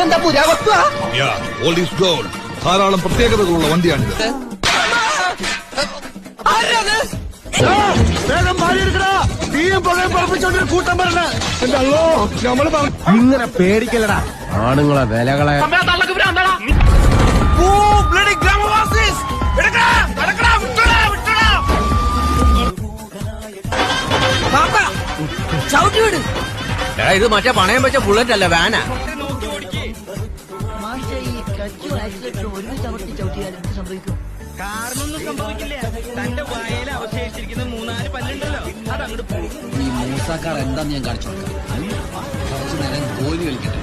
ഇതെന്താ പുരാവസ്തു? ധാരാളം പ്രത്യേകതകളുള്ള വണ്ടിയാണിത്. ഇങ്ങനെ പേടിക്കലടാ ആണുങ്ങളെ വിലകളെ. ചവിട്ടിവിട്. ഇത് മറ്റേ പണയം വെച്ച ബുള്ളറ്റ് അല്ല, വാനാ. കാറിനൊന്നും സംഭവിക്കില്ല. തന്റെ വായയിൽ അവശേഷിച്ചിരിക്കുന്ന 3-4 പല്ലുണ്ടല്ലോ, അതങ്ങോട്ട് പോകും. ഈ മൂസാക്കാർ എന്താന്ന് ഞാൻ കാണിച്ചു കൊടുക്കാം. കുറച്ചു നേരം ഗോലി കളിക്കട്ടെ.